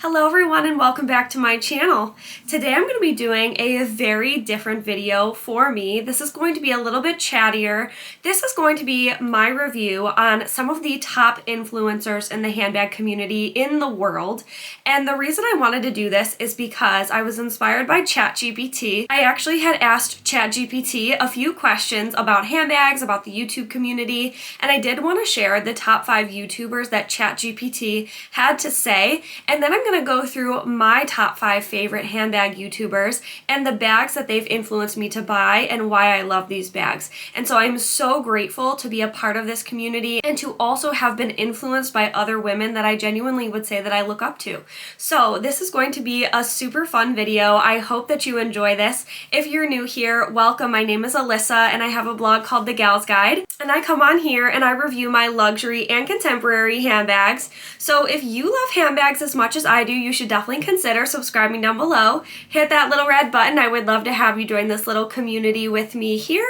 Hello everyone and welcome back to my channel. Today I'm going to be doing a very different video for me. This is going to be a little bit chattier. This is going to be my review on some of the top influencers in the handbag community in the world. And the reason I wanted to do this is because I was inspired by Chat GPT. I actually had asked Chat GPT a few questions about handbags, about the YouTube community, and I did want to share the top 5 YouTubers that Chat GPT had to say. And then I'm going to go through my top 5 favorite handbag YouTubers and the bags that they've influenced me to buy and why I love these bags. And so I'm so grateful to be a part of this community and to also have been influenced by other women that I genuinely would say that I look up to. So this is going to be a super fun video. I hope that you enjoy this. If you're new here, welcome. My name is Alyssa and I have a blog called The Gal's Guide. And I come on here and I review my luxury and contemporary handbags. So if you love handbags as much as I do, you should definitely consider subscribing down below. Hit that little red button. I would love to have you join this little community with me here.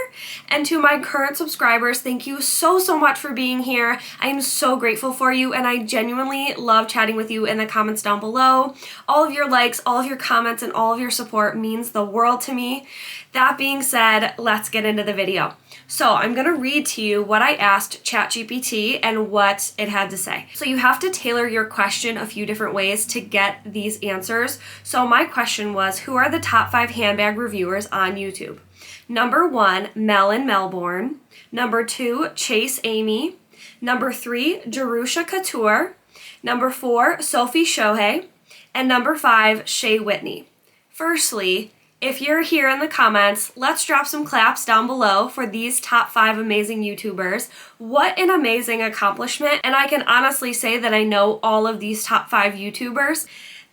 And to my current subscribers, thank you so much for being here. I am so grateful for you and I genuinely love chatting with you in the comments down below. All of your likes, all of your comments, and all of your support means the world to me. That being said, let's get into the video. So I'm going to read to you what I asked ChatGPT and what it had to say. So you have to tailor your question a few different ways to get these answers. So my question was, who are the top 5 handbag reviewers on YouTube? Number 1, Mel in Melbourne. Number 2, Chase Amy. Number 3, Jerusha Couture. Number 4, Sophie Shohei. And number 5, Shay Whitney. Firstly, if you're here in the comments, let's drop some claps down below for these top 5 amazing YouTubers. What an amazing accomplishment, and I can honestly say that I know all of these top 5 YouTubers.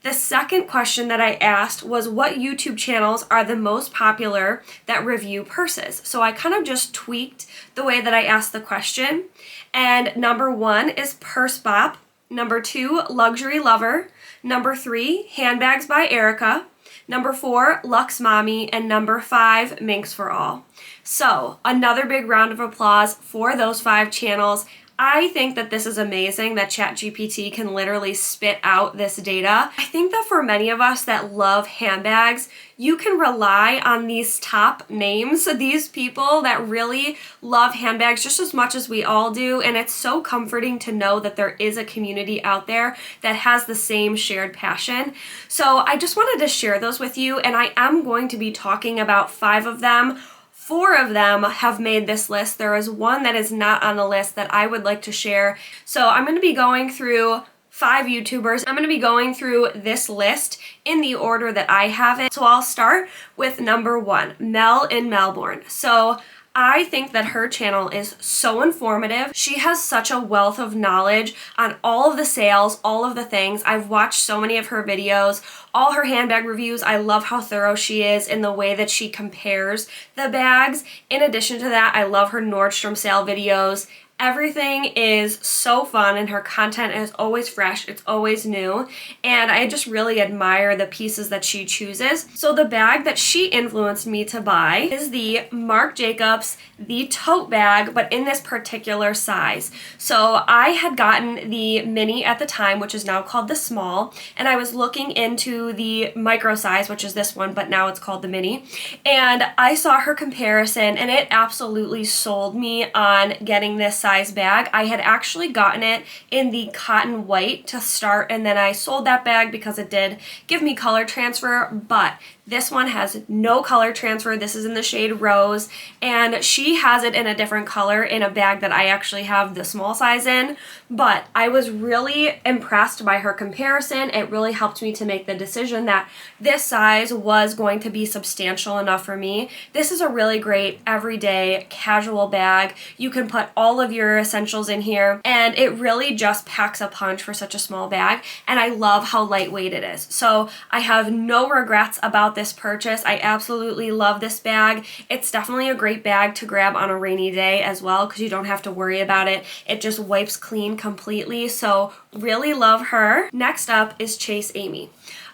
The second question that I asked was what YouTube channels are the most popular that review purses. So I kind of just tweaked the way that I asked the question. And number 1 is Purse Bop. Number 2, Luxury Lover. Number 3, Handbags by Erica. Number 4, Lux Mommy, and number 5, Mink For All. So, another big round of applause for those 5 channels. I think that this is amazing that ChatGPT can literally spit out this data. I think that for many of us that love handbags, you can rely on these top names, so these people that really love handbags just as much as we all do, and it's so comforting to know that there is a community out there that has the same shared passion. So I just wanted to share those with you, and I am going to be talking about 5 of them. 4 of them have made this list. There is one that is not on the list that I would like to share. So I'm going to be going through 5 YouTubers. I'm going to be going through this list in the order that I have it. So I'll start with number 1, Mel in Melbourne. So I think that her channel is so informative. She has such a wealth of knowledge on all of the sales, all of the things. I've watched so many of her videos, all her handbag reviews. I love how thorough she is in the way that she compares the bags. In addition to that, I love her Nordstrom sale videos. Everything is so fun and her content is always fresh, it's always new, and I just really admire the pieces that she chooses. So the bag that she influenced me to buy is the Marc Jacobs, the tote bag, but in this particular size. So I had gotten the mini at the time, which is now called the small, and I was looking into the micro size, which is this one, but now it's called the mini, and I saw her comparison and it absolutely sold me on getting this size bag. I had actually gotten it in the cotton white to start, and then I sold that bag because it did give me color transfer, but this one has no color transfer. This is in the shade Rose, and she has it in a different color in a bag that I actually have the small size in, but I was really impressed by her comparison. It really helped me to make the decision that this size was going to be substantial enough for me. This is a really great everyday casual bag. You can put all of your essentials in here, and it really just packs a punch for such a small bag, and I love how lightweight it is. So I have no regrets about this purchase. I absolutely love this bag. It's definitely a great bag to grab on a rainy day as well because you don't have to worry about it. It just wipes clean completely, so really love her. Next up is Chase Amy.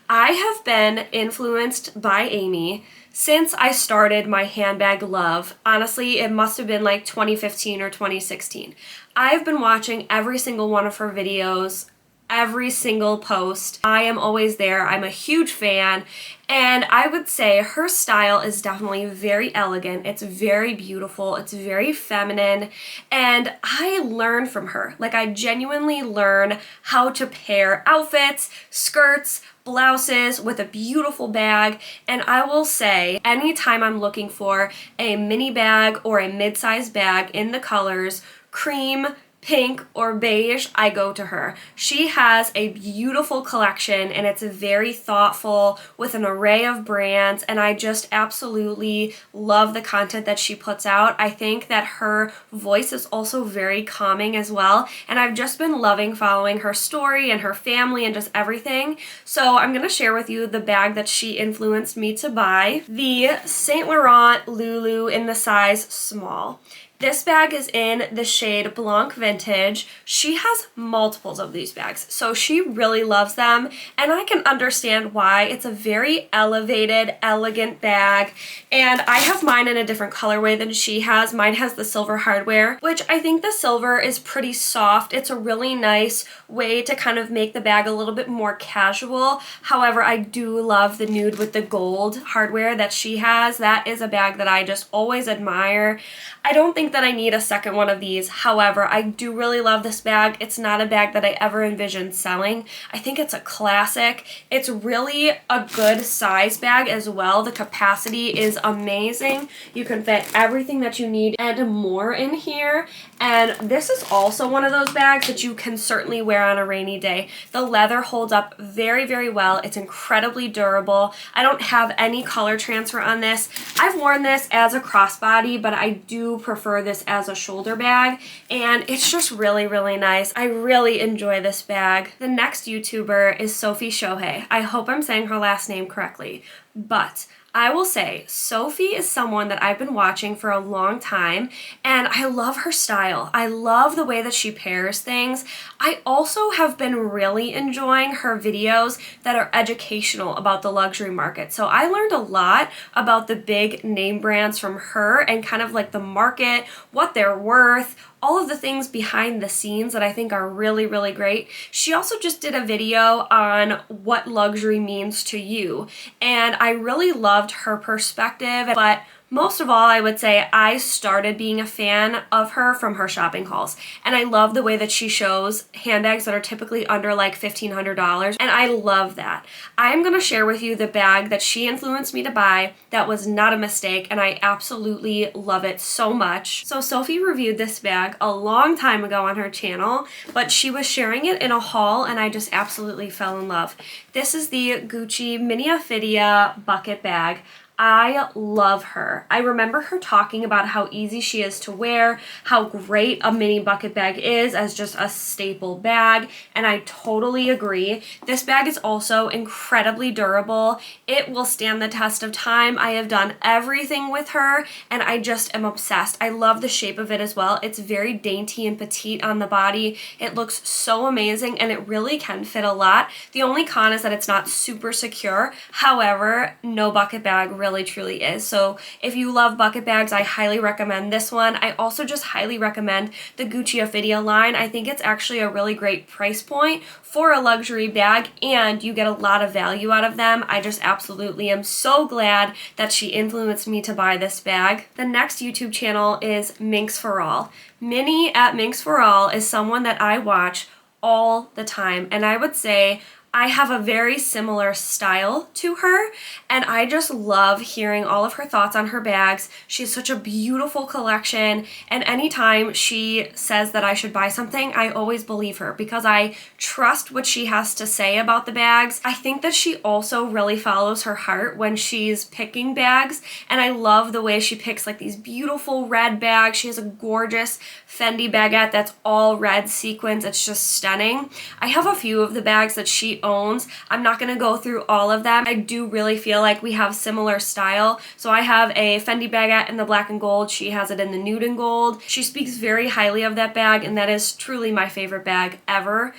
I have been influenced by Amy since I started my handbag love. Honestly, it must have been like 2015 or 2016. I've been watching every single one of her videos every single post. I am always there. I'm a huge fan. And I would say her style is definitely very elegant. It's very beautiful. It's very feminine. And I learn from her. Like, I genuinely learn how to pair outfits, skirts, blouses with a beautiful bag. And I will say, anytime I'm looking for a mini bag or a mid-sized bag in the colors cream, pink, or beige, I go to her. She has a beautiful collection and it's very thoughtful with an array of brands, and I just absolutely love the content that she puts out. I think that her voice is also very calming as well, and I've just been loving following her story and her family and just everything. So I'm going to share with you the bag that she influenced me to buy, the Saint Laurent Lulu in the size small. This bag is in the shade Blanc Vintage. She has multiples of these bags, so she really loves them, and I can understand why. It's a very elevated, elegant bag, and I have mine in a different colorway than she has. Mine has the silver hardware, which I think the silver is pretty soft. It's a really nice way to kind of make the bag a little bit more casual. However, I do love the nude with the gold hardware that she has. That is a bag that I just always admire. I don't think that I need a second one of these. However, I do really love this bag. It's not a bag that I ever envisioned selling. I think it's a classic. It's really a good size bag as well. The capacity is amazing. You can fit everything that you need and more in here. And this is also one of those bags that you can certainly wear on a rainy day. The leather holds up very, very well. It's incredibly durable. I don't have any color transfer on this. I've worn this as a crossbody, but I do prefer this as a shoulder bag, and it's just really, really nice. I really enjoy this bag. The next YouTuber is Sophie Shohei. I hope I'm saying her last name correctly, but I will say Sophie is someone that I've been watching for a long time, and I love her style. I love the way that she pairs things. I also have been really enjoying her videos that are educational about the luxury market. So I learned a lot about the big name brands from her and kind of like the market, what they're worth, all of the things behind the scenes that I think are really, really great. She also just did a video on what luxury means to you, and I really loved her perspective. But most of all, I would say I started being a fan of her from her shopping hauls, and I love the way that she shows handbags that are typically under like $1,500, and I love that. I'm going to share with you the bag that she influenced me to buy that was not a mistake, and I absolutely love it so much. So Sophie reviewed this bag a long time ago on her channel, but she was sharing it in a haul, and I just absolutely fell in love. This is the Gucci Mini Ophidia bucket bag. I love her. I remember her talking about how easy she is to wear, how great a mini bucket bag is as just a staple bag, and I totally agree. This bag is also incredibly durable. It will stand the test of time. I have done everything with her, and I just am obsessed. I love the shape of it as well. It's very dainty and petite on the body. It looks so amazing, and it really can fit a lot. The only con is that it's not super secure. However, no bucket bag really truly is. So if you love bucket bags, I highly recommend this one. I also just highly recommend the Gucci Ophidia line. I think it's actually a really great price point for a luxury bag, and you get a lot of value out of them. I just absolutely am so glad that she influenced me to buy this bag. The next YouTube channel is Mink For All. Minnie at Mink For All is someone that I watch all the time, and I would say I have a very similar style to her, and I just love hearing all of her thoughts on her bags. She has such a beautiful collection, and anytime she says that I should buy something, I always believe her because I trust what she has to say about the bags. I think that she also really follows her heart when she's picking bags, and I love the way she picks like these beautiful red bags. She has a gorgeous Fendi baguette that's all red sequins. It's just stunning. I have a few of the bags that she owns. I'm not going to go through all of them. I do really feel like we have similar style. So I have a Fendi baguette in the black and gold. She has it in the nude and gold. She speaks very highly of that bag, and that is truly my favorite bag ever.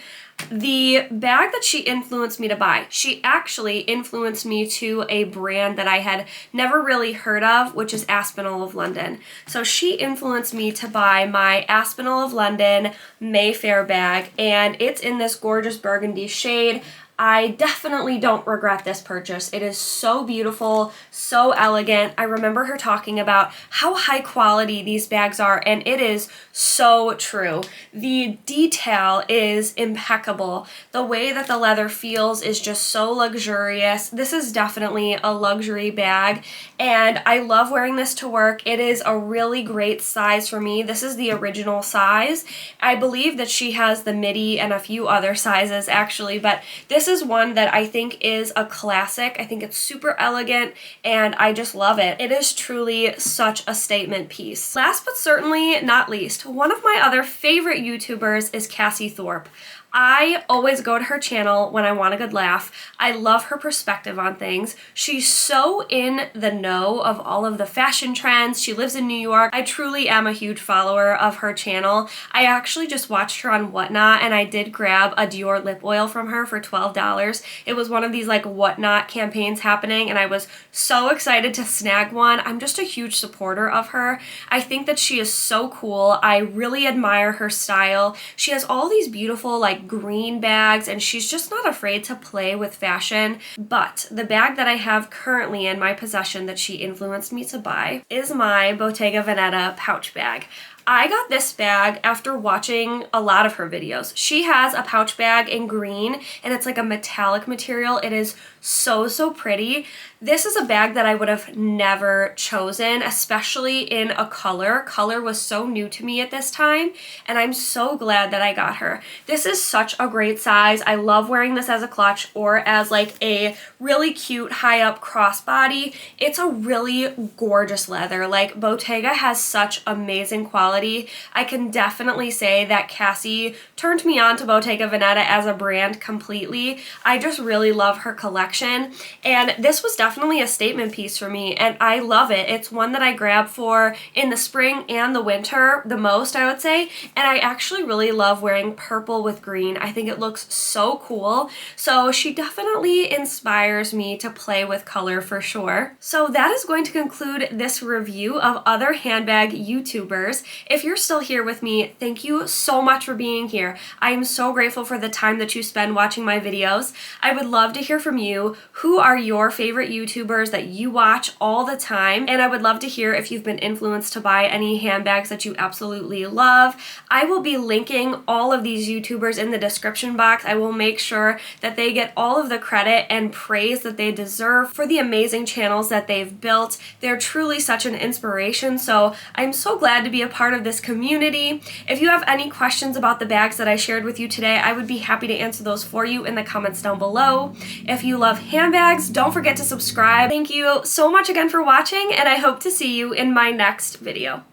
The bag that she influenced me to buy, she actually influenced me to a brand that I had never really heard of, which is Aspinall of London. So she influenced me to buy my Aspinall of London Mayfair bag, and it's in this gorgeous burgundy shade. I definitely don't regret this purchase. It is so beautiful, so elegant. I remember her talking about how high quality these bags are, and it is so true. The detail is impeccable. The way that the leather feels is just so luxurious. This is definitely a luxury bag, and I love wearing this to work. It is a really great size for me. This is the original size. I believe that she has the midi and a few other sizes actually, but this is one that I think is a classic. I think it's super elegant and I just love it. It is truly such a statement piece. Last but certainly not least, one of my other favorite YouTubers is Cassie Thorp. I always go to her channel when I want a good laugh. I love her perspective on things. She's so in the know of all of the fashion trends. She lives in New York. I truly am a huge follower of her channel. I actually just watched her on Whatnot, and I did grab a Dior lip oil from her for $12. It was one of these like Whatnot campaigns happening, and I was so excited to snag one. I'm just a huge supporter of her. I think that she is so cool. I really admire her style. She has all these beautiful like green bags, and she's just not afraid to play with fashion. But the bag that I have currently in my possession that she influenced me to buy is my Bottega Veneta pouch bag. I got this bag after watching a lot of her videos. She has a pouch bag in green, and it's like a metallic material. It is so pretty. This is a bag that I would have never chosen, especially in a color. Color was so new to me at this time, and I'm so glad that I got her. This is such a great size. I love wearing this as a clutch or as like a really cute high up crossbody. It's a really gorgeous leather. Like Bottega has such amazing quality. I can definitely say that Cassie turned me on to Bottega Veneta as a brand completely. I just really love her collection, and this was definitely a statement piece for me, and I love it. It's one that I grab for in the spring and the winter the most, I would say, and I actually really love wearing purple with green. I think it looks so cool, so she definitely inspires me to play with color for sure. So that is going to conclude this review of other handbag YouTubers. If you're still here with me, thank you so much for being here. I am so grateful for the time that you spend watching my videos. I would love to hear from you. Who are your favorite YouTubers that you watch all the time? And I would love to hear if you've been influenced to buy any handbags that you absolutely love. I will be linking all of these YouTubers in the description box. I will make sure that they get all of the credit and praise that they deserve for the amazing channels that they've built. They're truly such an inspiration, so I'm so glad to be a part of this community. If you have any questions about the bags that I shared with you today, I would be happy to answer those for you in the comments down below. If you love handbags, don't forget to subscribe. Thank you so much again for watching, and I hope to see you in my next video.